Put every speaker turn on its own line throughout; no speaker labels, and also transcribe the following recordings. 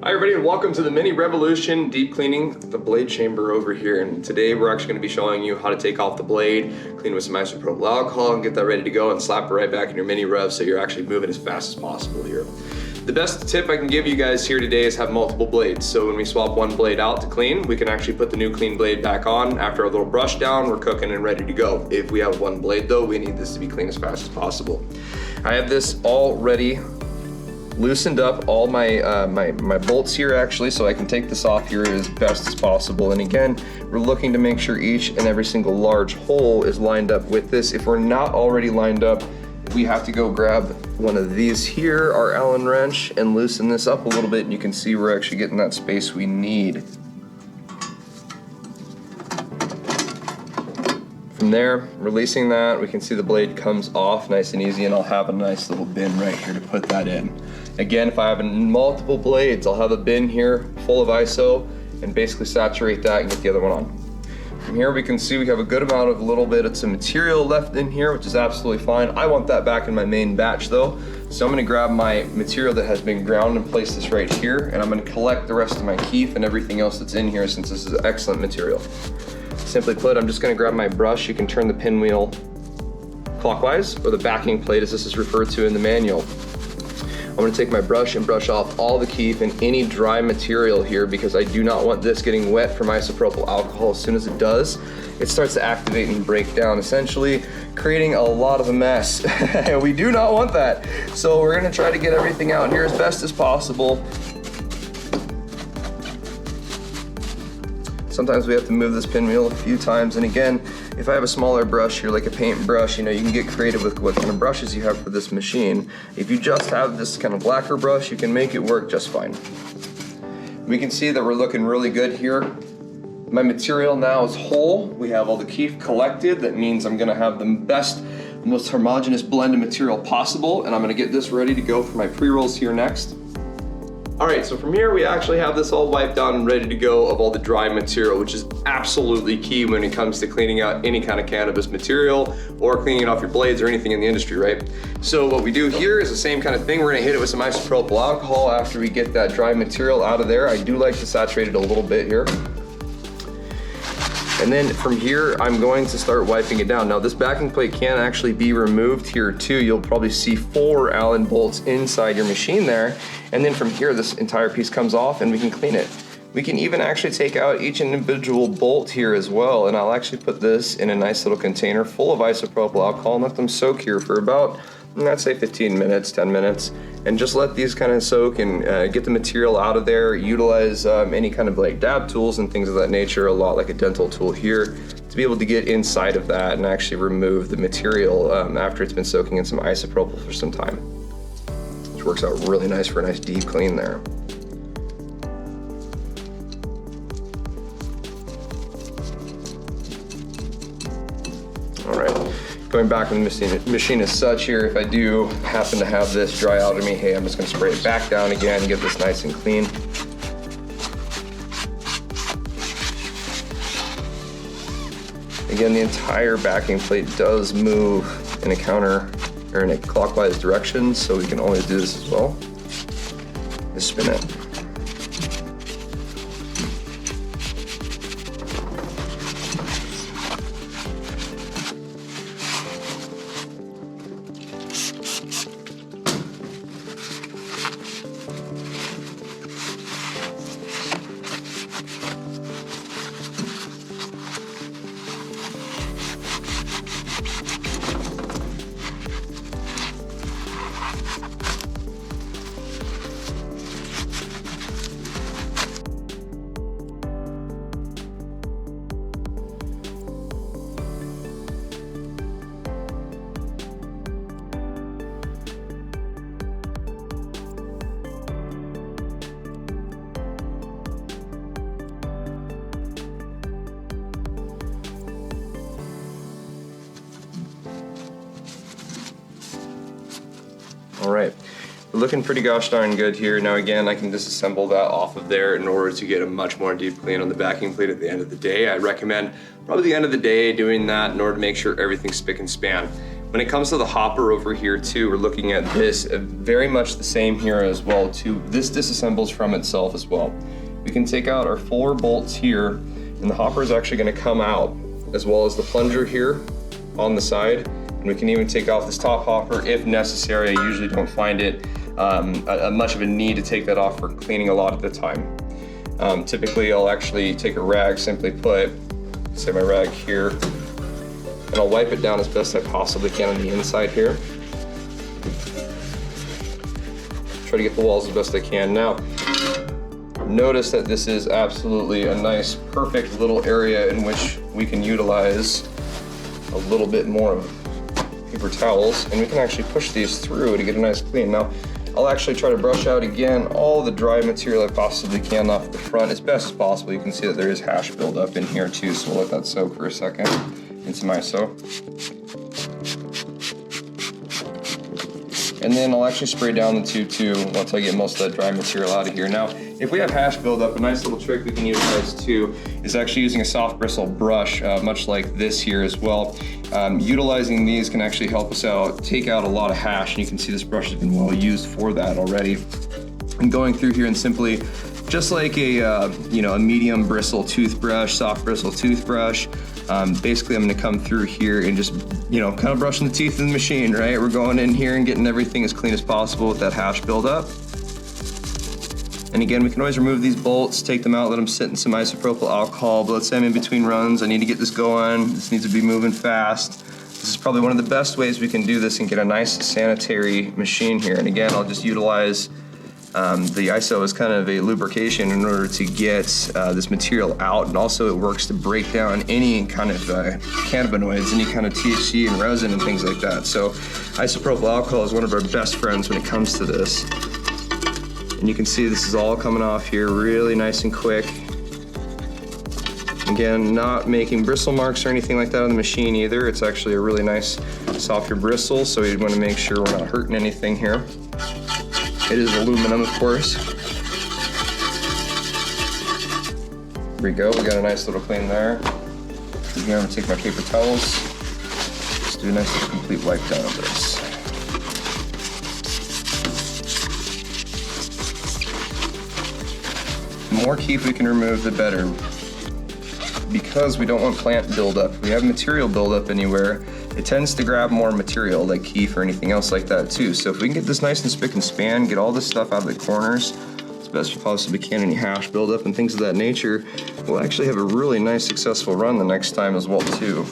Hi everybody, and welcome to the Mini Revolution Deep Cleaning the Blade Chamber over here. And today we're actually going to be showing you how to take off the blade, clean with some isopropyl alcohol, and get that ready to go and slap it right back in your Mini Rev so you're actually moving as fast as possible here. The best tip I can give you guys here today is have multiple blades. So when we swap one blade out to clean, we can actually put the new clean blade back on. After a little brush down, we're cooking and ready to go. If we have one blade though, we need this to be clean as fast as possible. I have this already loosened up all my bolts here actually, so I can take this off here as best as possible. And again, we're looking to make sure each and every single large hole is lined up with this. If we're not already lined up, we have to go grab one of these here, our Allen wrench, and loosen this up a little bit, and you can see we're actually getting that space we need. From there, releasing that, we can see the blade comes off nice and easy, and I'll have a nice little bin right here to put that in. Again, if I have multiple blades, I'll have a bin here full of ISO and basically saturate that and get the other one on. From here we can see we have a good amount of little bit of some material left in here, which is absolutely fine. I want that back in my main batch though. So I'm gonna grab my material that has been ground and place this right here, and I'm gonna collect the rest of my keef and everything else that's in here since this is excellent material. Simply put, I'm just gonna grab my brush. You can turn the pinwheel clockwise, or the backing plate as this is referred to in the manual. I'm gonna take my brush and brush off all the keef and any dry material here, because I do not want this getting wet from isopropyl alcohol. As soon as it does, it starts to activate and break down, essentially creating a lot of a mess. We do not want that. So we're gonna try to get everything out here as best as possible. Sometimes we have to move this pinwheel a few times, and again, if I have a smaller brush here, like a paint brush, you know, you can get creative with what kind of brushes you have for this machine. If you just have this kind of blacker brush, you can make it work just fine. We can see that we're looking really good here. My material now is whole. We have all the keef collected. That means I'm gonna have the best, most homogeneous blend of material possible, and I'm gonna get this ready to go for my pre-rolls here next. All right, so from here we actually have this all wiped down and ready to go of all the dry material, which is absolutely key when it comes to cleaning out any kind of cannabis material or cleaning it off your blades or anything in the industry, right? So what we do here is the same kind of thing. We're gonna hit it with some isopropyl alcohol after we get that dry material out of there. I do like to saturate it a little bit here. And then from here, I'm going to start wiping it down. Now this backing plate can actually be removed here too. You'll probably see 4 Allen bolts inside your machine there. And then from here, this entire piece comes off and we can clean it. We can even actually take out each individual bolt here as well. And I'll actually put this in a nice little container full of isopropyl alcohol and let them soak here for about, I'd say 15 minutes, 10 minutes. And just let these kind of soak and get the material out of there. Utilize any kind of like dab tools and things of that nature, a lot like a dental tool here, to be able to get inside of that and actually remove the material after it's been soaking in some isopropyl for some time. Which works out really nice for a nice deep clean there. All right. Going back in the machine as such here, if I do happen to have this dry out of me, hey, I'm just gonna spray it back down again and get this nice and clean. Again, the entire backing plate does move in a counter or in a clockwise direction, so we can always do this as well. Just spin it. All right, we're looking pretty gosh darn good here. Now again, I can disassemble that off of there in order to get a much more deep clean on the backing plate at the end of the day. I recommend probably the end of the day doing that in order to make sure everything's spick and span. When it comes to the hopper over here too, we're looking at this very much the same here as well too. This disassembles from itself as well. We can take out our 4 bolts here, and the hopper is actually going to come out, as well as the plunger here on the side. And we can even take off this top hopper if necessary. I usually don't find it much of a need to take that off for cleaning a lot of the time. Typically I'll actually take a rag, simply put, say my rag here, and I'll wipe it down as best I possibly can on the inside here. Try to get the walls as best I can. Now, notice that this is absolutely a nice, perfect little area in which we can utilize a little bit more of paper towels, and we can actually push these through to get a nice clean. Now, I'll actually try to brush out again all the dry material I possibly can off the front as best as possible. You can see that there is hash buildup in here too, so we'll let that soak for a second in some ISO. And then I'll actually spray down the tube too once I get most of that dry material out of here. Now, if we have hash buildup, a nice little trick we can utilize too is actually using a soft bristle brush, much like this here as well. Utilizing these can actually help us out, take out a lot of hash, and you can see this brush has been well used for that already. And going through here and simply, just like a medium bristle toothbrush, soft bristle toothbrush, basically I'm gonna come through here and just, kind of brushing the teeth of the machine, right? We're going in here and getting everything as clean as possible with that hash buildup. And again, we can always remove these bolts, take them out, let them sit in some isopropyl alcohol, but let's say I'm in between runs, I need to get this going, this needs to be moving fast. This is probably one of the best ways we can do this and get a nice sanitary machine here. And again, I'll just utilize the ISO as kind of a lubrication in order to get this material out, and also it works to break down any kind of cannabinoids, any kind of THC and resin and things like that. So isopropyl alcohol is one of our best friends when it comes to this. And you can see this is all coming off here really nice and quick. Again, not making bristle marks or anything like that on the machine either. It's actually a really nice softer bristle, so we want to make sure we're not hurting anything here. It is aluminum, of course. Here we go, we got a nice little clean there. Here I'm gonna take my paper towels. Just do a nice little complete wipe down of this. The more keef we can remove, the better. Because we don't want plant buildup. If we have material buildup anywhere, it tends to grab more material like keef or anything else like that too. So if we can get this nice and spick and span, get all this stuff out of the corners as best we possibly can, any hash buildup and things of that nature, we'll actually have a really nice successful run the next time as well too.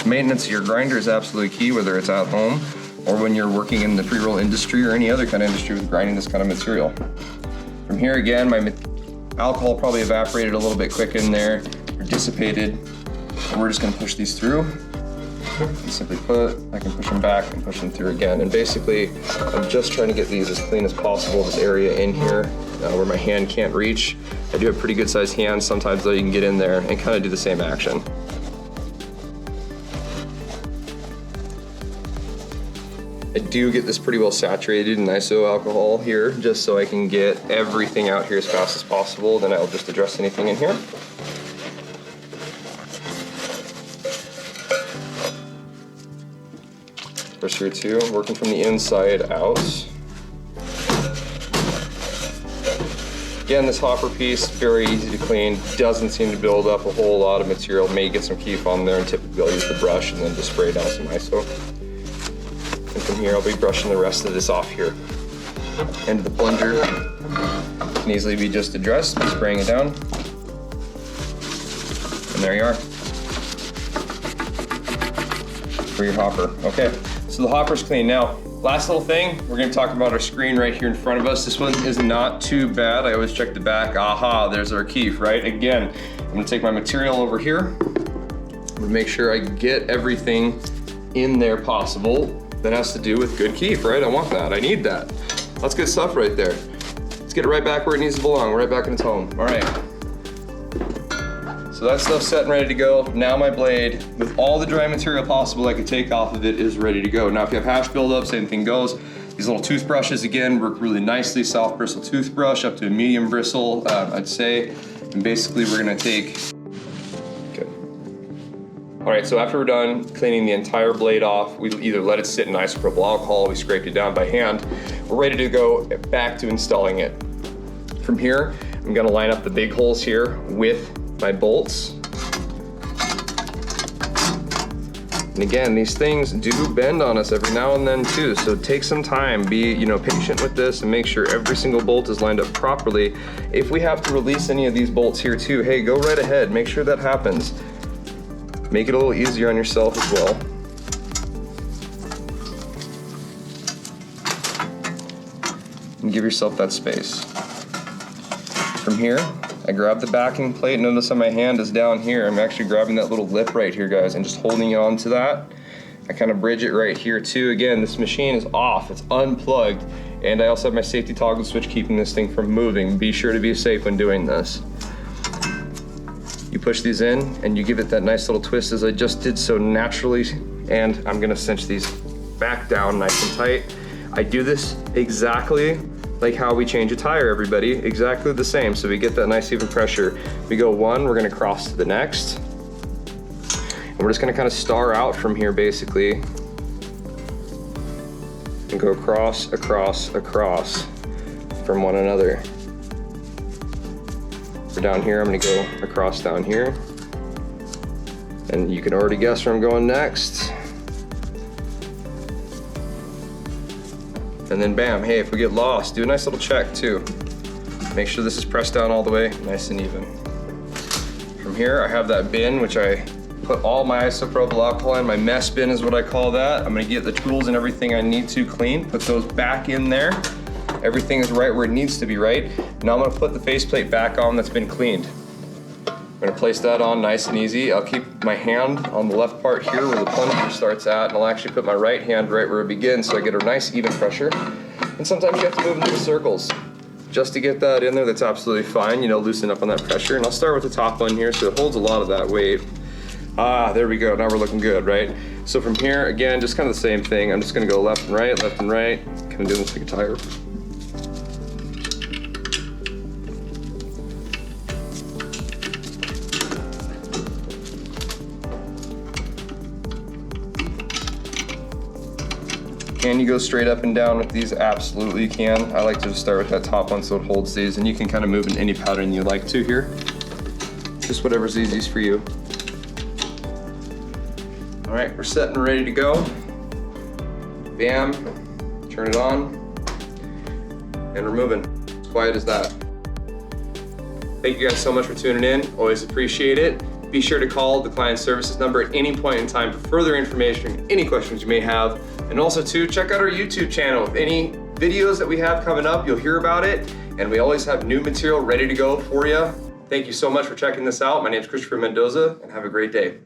Maintenance of your grinder is absolutely key, whether it's at home or when you're working in the pre-roll industry or any other kind of industry with grinding this kind of material. From here again, my alcohol probably evaporated a little bit quick in there, or dissipated, and we're just gonna push these through. And simply put, I can push them back and push them through again. And basically, I'm just trying to get these as clean as possible, this area in here where my hand can't reach. I do have pretty good sized hands, sometimes though you can get in there and kind of do the same action. I do get this pretty well saturated in iso alcohol here, just so I can get everything out here as fast as possible. Then I'll just address anything in here. First here too, working from the inside out. Again, this hopper piece, very easy to clean, doesn't seem to build up a whole lot of material. May get some keef on there, and typically I'll use the brush and then just spray down some iso. And from here, I'll be brushing the rest of this off here. End of the plunger can easily be just addressed by spraying it down. And there you are. For your hopper, okay. So the hopper's clean. Now, last little thing, we're gonna talk about our screen right here in front of us. This one is not too bad. I always check the back. Aha, there's our keef, right? Again, I'm gonna take my material over here. I'm gonna make sure I get everything in there possible that has to do with good keef, right? I want that, I need that. That's good stuff right there. Let's get it right back where it needs to belong, right back in its home. All right. So that stuff's set and ready to go. Now my blade, with all the dry material possible I could take off of it, is ready to go. Now if you have hash buildup, same thing goes. These little toothbrushes, again, work really nicely. Soft bristle toothbrush up to a medium bristle, I'd say. And basically we're gonna take, okay. All right, so after we're done cleaning the entire blade off, we either let it sit in isopropyl alcohol, we scraped it down by hand, we're ready to go back to installing it. From here, I'm gonna line up the big holes here with my bolts. And again, these things do bend on us every now and then too, so take some time, be patient with this and make sure every single bolt is lined up properly. If we have to release any of these bolts here too, hey, go right ahead, make sure that happens. Make it a little easier on yourself as well. And give yourself that space. From here, I grab the backing plate. Notice how my hand is down here. I'm actually grabbing that little lip right here, guys, and just holding on to that. I kind of bridge it right here too. Again, this machine is off, it's unplugged, and I also have my safety toggle switch keeping this thing from moving. Be sure to be safe when doing this. You push these in and you give it that nice little twist as I just did so naturally, and I'm gonna cinch these back down nice and tight. I do this exactly like how we change a tire, everybody, exactly the same, so we get that nice even pressure. We go one, we're gonna cross to the next, and we're just gonna kind of star out from here basically, and go across, across, across from one another. For down here, I'm gonna go across down here, and you can already guess where I'm going next. And then bam, hey, if we get lost, do a nice little check too. Make sure this is pressed down all the way, nice and even. From here, I have that bin, which I put all my isopropyl alcohol in. My mess bin is what I call that. I'm gonna get the tools and everything I need to clean, put those back in there. Everything is right where it needs to be, right? Now I'm gonna put the faceplate back on that's been cleaned. I'm gonna place that on nice and easy. I'll keep my hand on the left part here where the plunger starts at, and I'll actually put my right hand right where it begins so I get a nice even pressure. And sometimes you have to move in little circles just to get that in there. That's absolutely fine, loosen up on that pressure. And I'll start with the top one here so it holds a lot of that weight. Ah, there we go, now we're looking good, right? So from here, again, just kind of the same thing. I'm just gonna go left and right, kind of doing this like a tire. Can you go straight up and down with these? Absolutely you can. I like to just start with that top one so it holds these, and you can kind of move in any pattern you like to here. Just whatever's easiest for you. All right, we're set and ready to go. Bam, turn it on, and we're moving. As quiet as that. Thank you guys so much for tuning in. Always appreciate it. Be sure to call the client services number at any point in time for further information, any questions you may have. And also too, check out our YouTube channel. With any videos that we have coming up, you'll hear about it. And we always have new material ready to go for you. Thank you so much for checking this out. My name is Christopher Mendoza, and have a great day.